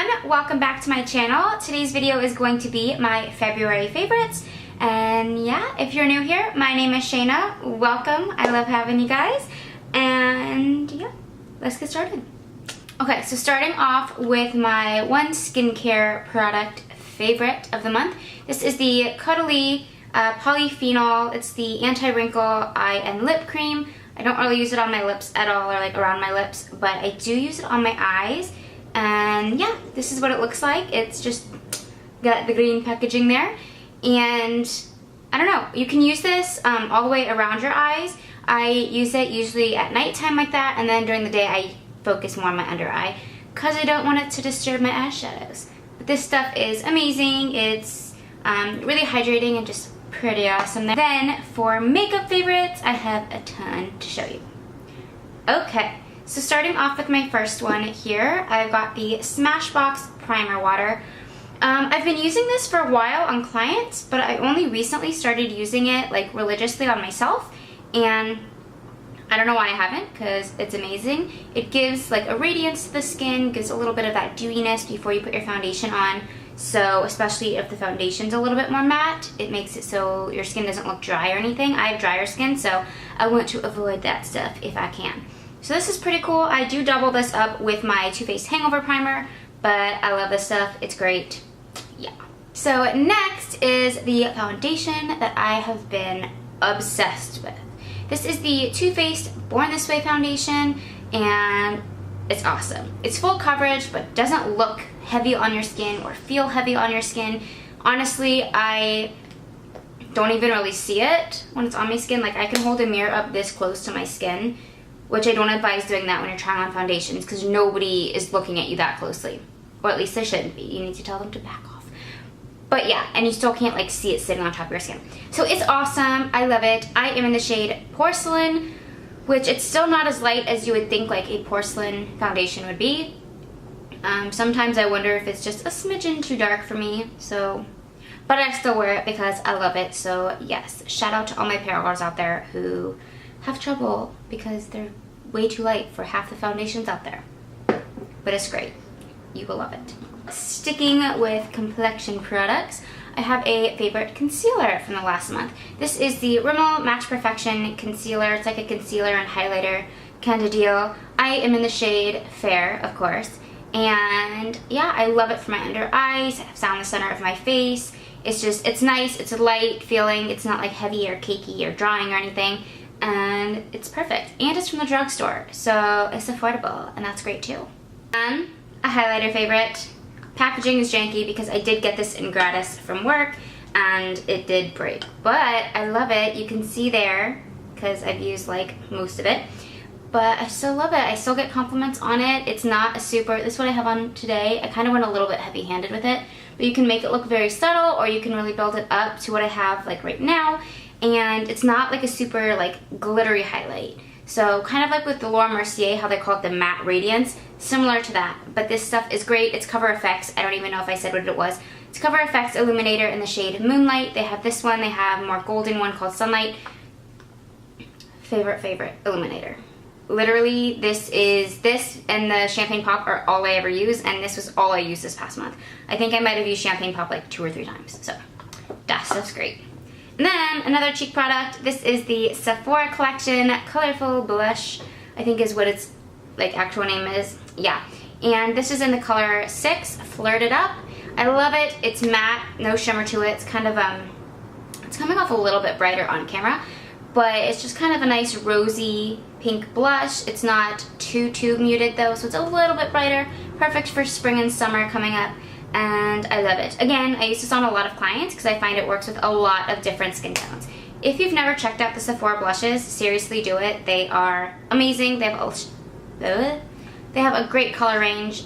everyone, welcome back to my channel. Today's video is going to be my February favorites. And yeah, if you're new here, my name is Shayna. Welcome, I love having you guys. And yeah, let's get started. Okay, so starting off with my one skincare product favorite of the month. This is the Caudalie Polyphenol. It's the anti-wrinkle eye and lip cream. I don't really use it on my lips at all, or like around my lips, but I do use it on my eyes. And yeah, this is what it looks like. It's just got the green packaging there. And I don't know, you can use this all the way around your eyes. I use it usually at nighttime like that, and then during the day I focus more on my under eye because I don't want it to disturb my eyeshadows. But this stuff is amazing. It's really hydrating and just pretty awesome. Then for makeup favorites, I have a ton to show you. Okay, so starting off with my first one here, I've got the Smashbox Primer Water. I've been using this for a while on clients, but I only recently started using it like religiously on myself, and I don't know why I haven't, because it's amazing. It gives like a radiance to the skin, gives a little bit of that dewiness before you put your foundation on. So especially if the foundation's a little bit more matte, it makes it so your skin doesn't look dry or anything. I have drier skin, so I want to avoid that stuff if I can. So this is pretty cool. I do double this up with my Too Faced Hangover Primer, but I love this stuff. It's great. Yeah. So next is the foundation that I have been obsessed with. This is the Too Faced Born This Way foundation, and it's awesome. It's full coverage, but doesn't look heavy on your skin or feel heavy on your skin. Honestly, I don't even really see it when it's on my skin. Like, I can hold a mirror up this close to my skin, which I don't advise doing that when you're trying on foundations because nobody is looking at you that closely. Or at least they shouldn't be. You need to tell them to back off. But yeah, and you still can't like see it sitting on top of your skin. So it's awesome. I love it. I am in the shade Porcelain, which it's still not as light as you would think like a porcelain foundation would be. Sometimes I wonder if it's just a smidgen too dark for me, so, but I still wear it because I love it. So yes, shout out to all my paragons out there who have trouble because they're way too light for half the foundations out there. But it's great. You will love it. Sticking with complexion products, I have a favorite concealer from the last month. This is the Rimmel Match Perfection Concealer. It's like a concealer and highlighter kind of deal. I am in the shade Fair, of course. And yeah, I love it for my under eyes. I have it on the center of my face. It's just, it's nice. It's a light feeling. It's not like heavy or cakey or drying or anything. And it's perfect. And it's from the drugstore, so it's affordable, and that's great too. And a highlighter favorite. Packaging is janky because I did get this in gratis from work and it did break, but I love it. You can see there because I've used like most of it, but I still love it. I still get compliments on it. It's not a super, this is what I have on today. I kind of went a little bit heavy-handed with it, but you can make it look very subtle, or you can really build it up to what I have like right now. And it's not like a super like glittery highlight. So kind of like with the Laura Mercier, how they call it the matte radiance, similar to that. But this stuff is great. It's Cover FX. I don't even know if I said what it was. It's Cover FX Illuminator in the shade Moonlight. They have this one. They have a more golden one called Sunlight. Favorite Illuminator. Literally, this and the Champagne Pop are all I ever use, and this was all I used this past month. I think I might have used Champagne Pop like 2 or 3 times. So that stuff's great. And then another cheek product. This is the Sephora Collection Colorful Blush, I think is what its like actual name is. Yeah. And this is in the color 6, Flirt It Up. I love it. It's matte, no shimmer to it. It's kind of it's coming off a little bit brighter on camera, but it's just kind of a nice rosy pink blush. It's not too muted though, so it's a little bit brighter. Perfect for spring and summer coming up. And I love it. Again, I use this on a lot of clients because I find it works with a lot of different skin tones. If you've never checked out the Sephora blushes, seriously do it. They are amazing. They have a great color range.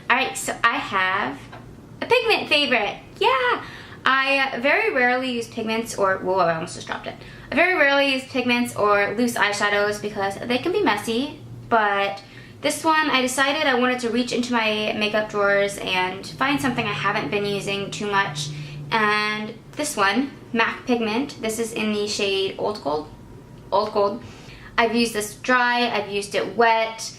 Alright, so I have a pigment favorite. Yeah! I very rarely use pigments or, whoa, I almost just dropped it. I very rarely use pigments or loose eyeshadows because they can be messy, but this one, I decided I wanted to reach into my makeup drawers and find something I haven't been using too much. And this one, MAC Pigment, this is in the shade Old Gold. I've used this dry, I've used it wet.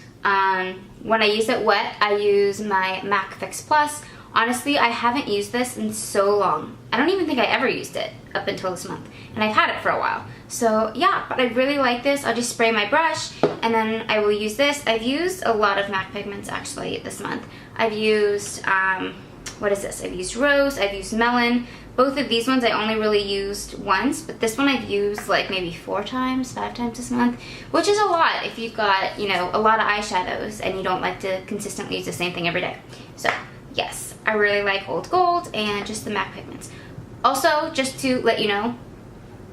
when I use it wet, I use my MAC Fix Plus. Honestly, I haven't used this in so long. I don't even think I ever used it up until this month, and I've had it for a while. So yeah, but I really like this. I'll just spray my brush, and then I will use this. I've used a lot of MAC pigments actually this month. I've used, what is this? I've used Rose, I've used Melon. Both of these ones I only really used once, but this one I've used like maybe 4 times, 5 times this month, which is a lot if you've got, you know, a lot of eyeshadows and you don't like to consistently use the same thing every day. So yes, I really like Old Gold and just the MAC pigments. Also, just to let you know,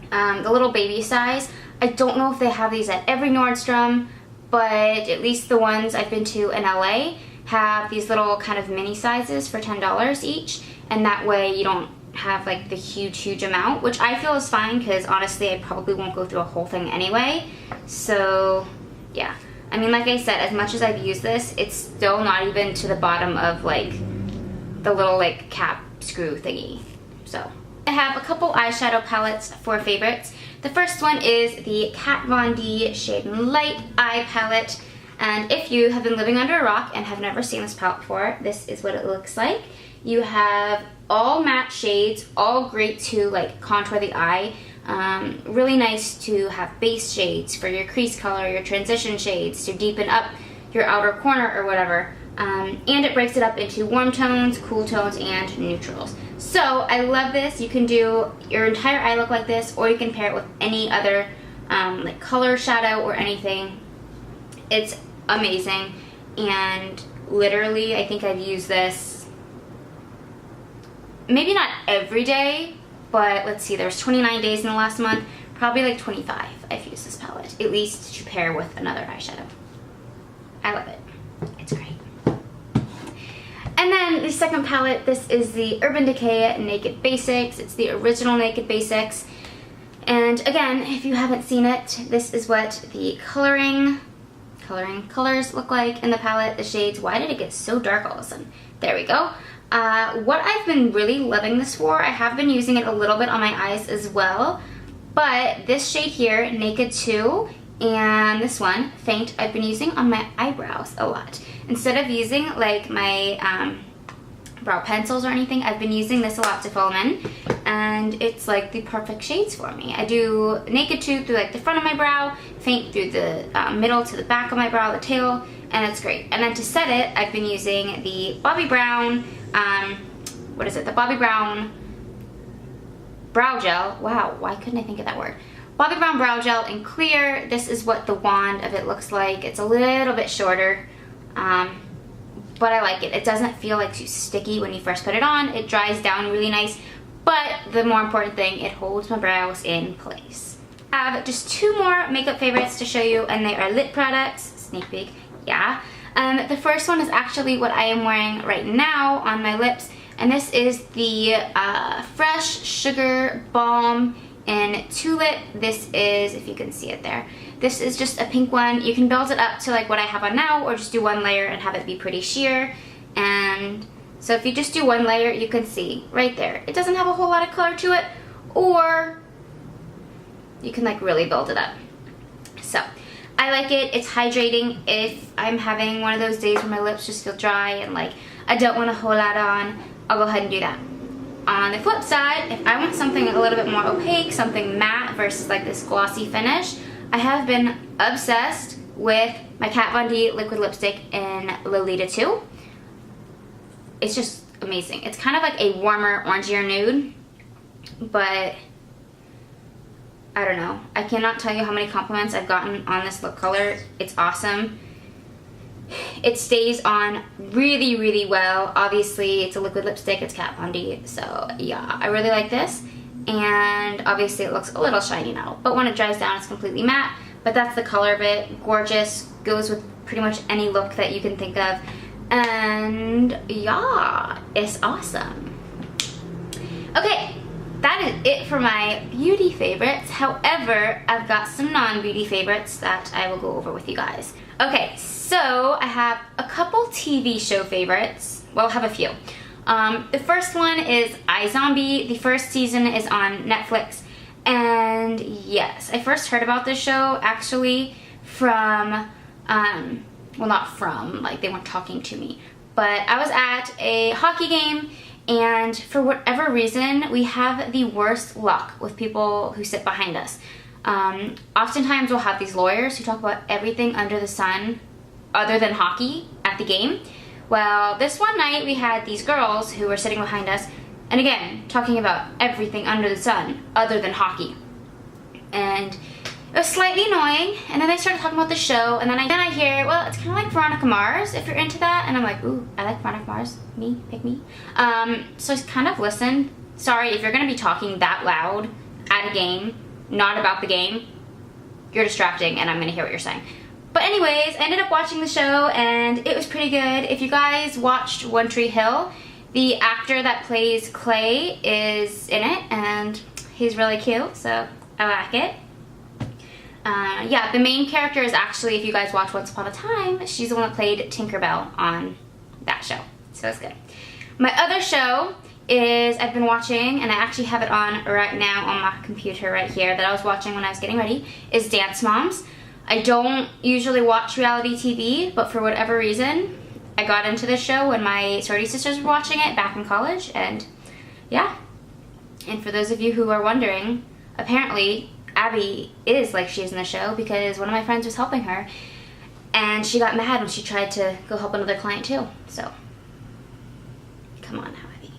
the little baby size, I don't know if they have these at every Nordstrom, but at least the ones I've been to in LA have these little kind of mini sizes for $10 each, and that way you don't have like the huge amount, which I feel is fine because honestly I probably won't go through a whole thing anyway. So yeah, I mean, like I said, as much as I've used this, it's still not even to the bottom of like the little like cap screw thingy. So I have a couple eyeshadow palettes for favorites. The first one is the Kat Von D Shade and Light Eye Palette, and if you have been living under a rock and have never seen this palette before, this is what it looks like. You have all matte shades, all great to like contour the eye. Really nice to have base shades for your crease color, your transition shades to deepen up your outer corner or whatever. And it breaks it up into warm tones, cool tones, and neutrals. So I love this. You can do your entire eye look like this, or you can pair it with any other like color shadow or anything. It's amazing, and literally I think I've used this maybe not every day, but let's see, there's 29 days in the last month, probably like 25 I've used this palette, at least to pair with another eyeshadow. I love it. It's great. And then the second palette, this is the Urban Decay Naked Basics. It's the original Naked Basics. And again, if you haven't seen it, this is what the coloring colors look like in the palette, the shades. Why did it get so dark all of a sudden? There we go. What I've been really loving this for, I have been using it a little bit on my eyes as well, but this shade here, Naked 2, and this one, Faint, I've been using on my eyebrows a lot. Instead of using like my brow pencils or anything, I've been using this a lot to fill them in, and it's like the perfect shades for me. I do Naked 2 through like the front of my brow, Faint through the middle to the back of my brow, the tail, and it's great. And then to set it, I've been using the Bobbi Brown, what is it? The Bobbi Brown Brow Gel. Wow, why couldn't I think of that word? Bobbi Brown Brow Gel in clear. This is what the wand of it looks like. It's a little bit shorter, but I like it. It doesn't feel like too sticky when you first put it on. It dries down really nice, but the more important thing, it holds my brows in place. I have just 2 more makeup favorites to show you, and they are lip products. Sneak peek, yeah. The first one is actually what I am wearing right now on my lips, and this is the Fresh Sugar Balm in Tulip. This is, if you can see it there, this is just a pink one. You can build it up to like what I have on now, or just do 1 layer and have it be pretty sheer. And so if you just do 1 layer, you can see right there, it doesn't have a whole lot of color to it, or you can like really build it up. So I like it. It's hydrating if I'm having one of those days where my lips just feel dry and like I don't want a whole lot on. I'll go ahead and do that. On the flip side, if I want something a little bit more opaque, something matte versus like this glossy finish, I have been obsessed with my Kat Von D liquid lipstick in Lolita 2. It's just amazing. It's kind of like a warmer, orangier nude, but I don't know. I cannot tell you how many compliments I've gotten on this lip color. It's awesome. It stays on really well. Obviously, it's a liquid lipstick. It's Kat Von D. So yeah, I really like this. And obviously it looks a little shiny now, but when it dries down, it's completely matte. But that's the color of it. Gorgeous. Goes with pretty much any look that you can think of. And yeah, it's awesome. Okay. That is it for my beauty favorites. However, I've got some non-beauty favorites that I will go over with you guys. Okay, so I have a couple TV show favorites. Well, I have a few. The first one is iZombie. The first season is on Netflix. And yes, I first heard about this show actually from well, not from, like they weren't talking to me, but I was at a hockey game, and for whatever reason, we have the worst luck with people who sit behind us. Oftentimes we'll have these lawyers who talk about everything under the sun other than hockey at the game. Well, this one night we had these girls who were sitting behind us, and again, talking about everything under the sun other than hockey. And it was slightly annoying, and then they started talking about the show, and then I hear, well, it's kind of like Veronica Mars, if you're into that, and I'm like, ooh, I like Veronica Mars, me, pick me. So I kind of listened. Sorry, if you're going to be talking that loud at a game, not about the game, you're distracting, and I'm going to hear what you're saying. But anyways, I ended up watching the show, and it was pretty good. If you guys watched One Tree Hill, the actor that plays Clay is in it, and he's really cute, so I like it. Yeah, the main character is actually, if you guys watch Once Upon a Time, she's the one that played Tinkerbell on that show, so it's good. My other show is, I've been watching, and I actually have it on right now on my computer right here, that I was watching when I was getting ready, is Dance Moms. I don't usually watch reality TV, but for whatever reason, I got into this show when my sorority sisters were watching it back in college, and yeah. And for those of you who are wondering, apparently Abby is like she is in the show, because one of my friends was helping her, and she got mad when she tried to go help another client too, so come on now, Abby.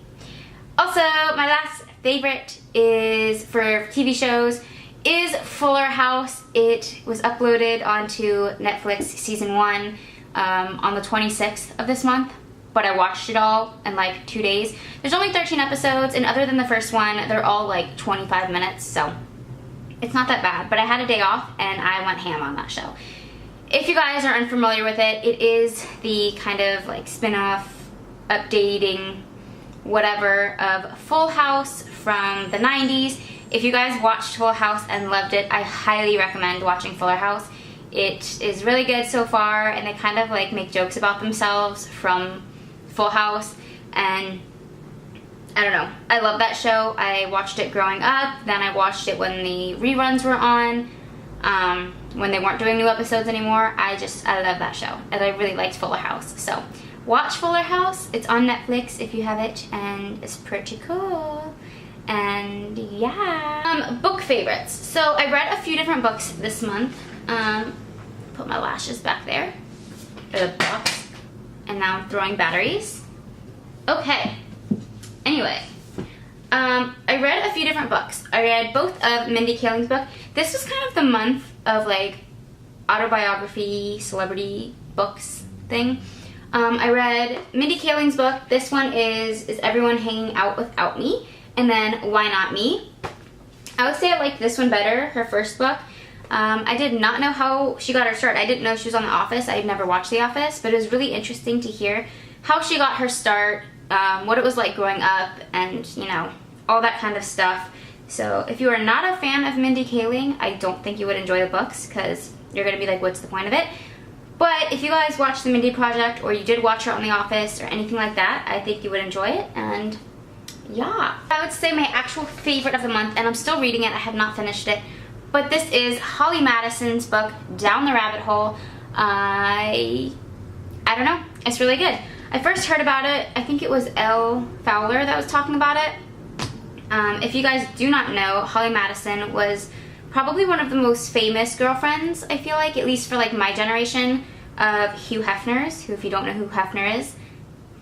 Also, my last favorite is for TV shows is Fuller House. It was uploaded onto Netflix season 1 on the 26th of this month, but I watched it all in like 2 days. There's only 13 episodes, and other than the first one, they're all like 25 minutes, so it's not that bad. But I had a day off, and I went ham on that show. If you guys are unfamiliar with it, it is the kind of like spin-off, updating, whatever, of Full House from the 90s. If you guys watched Full House and loved it, I highly recommend watching Fuller House. It is really good so far, and they kind of like make jokes about themselves from Full House, and I don't know. I love that show. I watched it growing up, then I watched it when the reruns were on, when they weren't doing new episodes anymore. I love that show, and I really liked Fuller House. So watch Fuller House. It's on Netflix if you have it, and it's pretty cool. And yeah. Book favorites. So I read a few different books this month. Put my lashes back there, or the box, and now I'm throwing batteries. Okay. Anyway, I read a few different books. I read both of Mindy Kaling's book. This was kind of the month of like autobiography, celebrity books thing. I read Mindy Kaling's book. This one is Everyone Hanging Out Without Me? And then Why Not Me? I would say I like this one better, her first book. I did not know how she got her start. I didn't know she was on The Office. I had never watched The Office, but it was really interesting to hear how she got her start, what it was like growing up, and, you know, all that kind of stuff. So if you are not a fan of Mindy Kaling, I don't think you would enjoy the books, because you're going to be like, what's the point of it? But if you guys watched The Mindy Project, or you did watch her on The Office, or anything like that, I think you would enjoy it, and yeah. I would say my actual favorite of the month, and I'm still reading it, I have not finished it, but this is Holly Madison's book, Down the Rabbit Hole. I don't know, it's really good. I first heard about it, I think it was Elle Fowler that was talking about it. If you guys do not know, Holly Madison was probably one of the most famous girlfriends, I feel like, at least for like my generation, of Hugh Hefner's, who, if you don't know who Hefner is,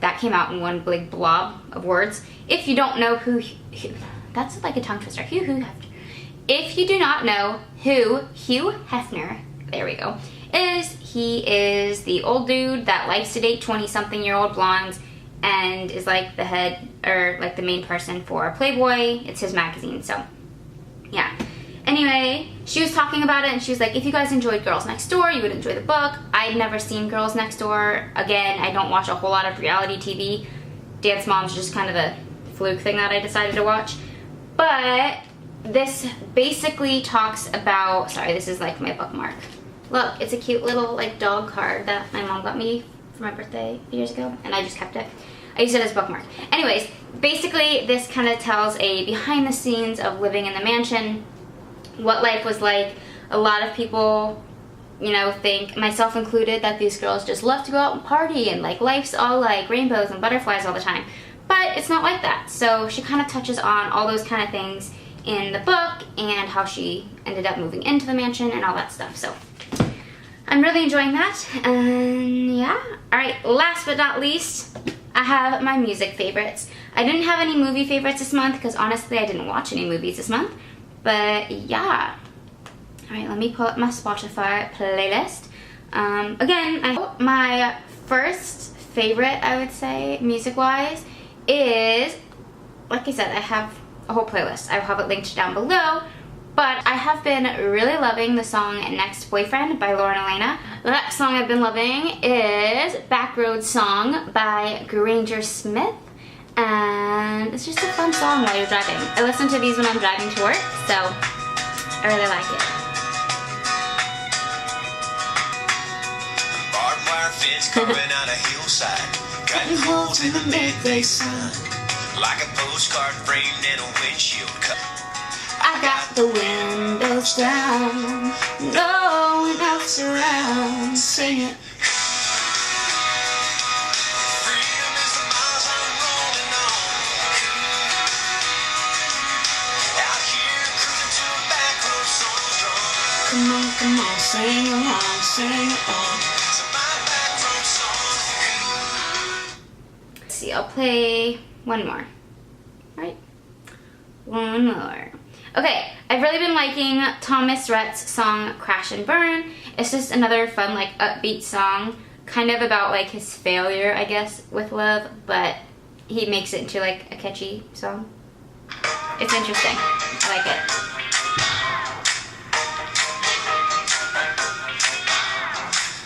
that came out in one big blob of words. If you don't know who, that's like a tongue twister, Hugh Hefner. If you do not know who Hugh Hefner, there we go, he is the old dude that likes to date 20-something-year-old blondes and is like the head, or like the main person for Playboy. It's his magazine, so yeah. Anyway, she was talking about it, and she was like, if you guys enjoyed Girls Next Door, you would enjoy the book. I'd never seen Girls Next Door. Again, I don't watch a whole lot of reality TV. Dance Moms is just kind of a fluke thing that I decided to watch. But this basically talks about, sorry, this is like my bookmark. Look, it's a cute little like dog card that my mom got me for my birthday years ago, and I just kept it. I used it as a bookmark. Anyways, basically this kind of tells a behind the scenes of living in the mansion, what life was like. A lot of people you know, think, myself included, that these girls just love to go out and party and like life's all like rainbows and butterflies all the time. But it's not like that. So she kind of touches on all those kind of things in the book and how she ended up moving into the mansion and all that stuff. So I'm really enjoying that. And yeah. Alright, last but not least, I have my music favorites. I didn't have any movie favorites this month because honestly I didn't watch any movies this month. But yeah. Alright, let me pull up my Spotify playlist. Again, my first favorite, I would say, music-wise, is, like I said, I have a whole playlist. I will have it linked down below. But I have been really loving the song Next Boyfriend by Lauren Elena. The next song I've been loving is Backroad Song by Granger Smith. And it's just a fun song while you're driving. I listen to these when I'm driving to work, so I really like it. Barbed wire fence carving out a hillside, cutting holes in the midday sun, like a postcard framed in a windshield cup. I got the windows down, no one else around, sing it. Freedom is the miles I'm rolling on. Out here cruising to a back road song. Come on, sing along, sing along. So my back road song. Let's see, I'll play one more. Right? One more. Okay, I've really been liking Thomas Rhett's song Crash and Burn. It's just another fun, like, upbeat song, kind of about, like, his failure, I guess, with love, but he makes it into, like, a catchy song. It's interesting. I like it.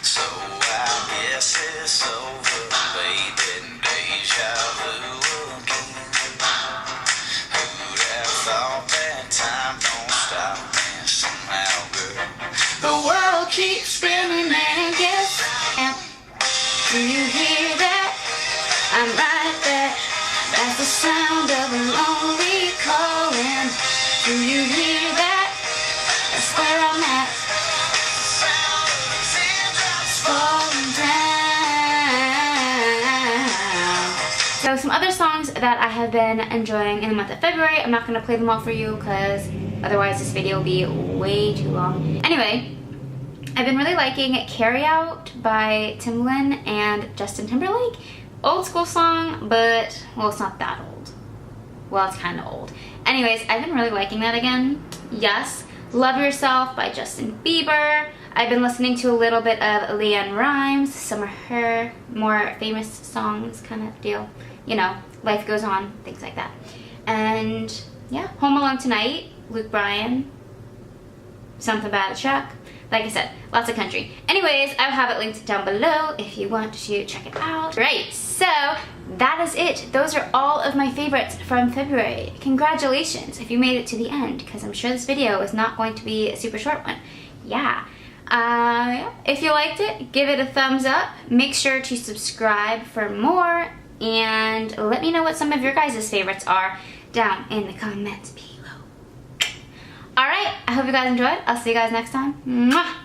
So I guess it's over, baby, deja vu again. Who'd have thought that time don't stop, and somehow, girl, the world keeps spinning and Yes, and do you hear that? I'm right there. That's the sound of a lonely calling. Do you hear that? That's where I'm at. Falling down. So some other songs that I have been enjoying in the month of February. I'm not going to play them all for you because otherwise this video will be way too long. Anyway, I've been really liking Carry Out by Timbaland and Justin Timberlake. Old school song, but, well, it's not that old. Well, it's kind of old. Anyways, I've been really liking that again. Yes. Love Yourself by Justin Bieber. I've been listening to a little bit of Leanne Rimes, some of her more famous songs kind of deal. You know, Life Goes On, things like that. And, yeah, Home Alone Tonight, Luke Bryan, Something About a Truck. Like I said, lots of country. Anyways, I'll have it linked down below if you want to check it out. Right, so that is it. Those are all of my favorites from February. Congratulations if you made it to the end, because I'm sure this video is not going to be a super short one. Yeah. If you liked it, give it a thumbs up. Make sure to subscribe for more, and let me know what some of your guys' favorites are down in the comments below. Alright, I hope you guys enjoyed. I'll see you guys next time. Mwah!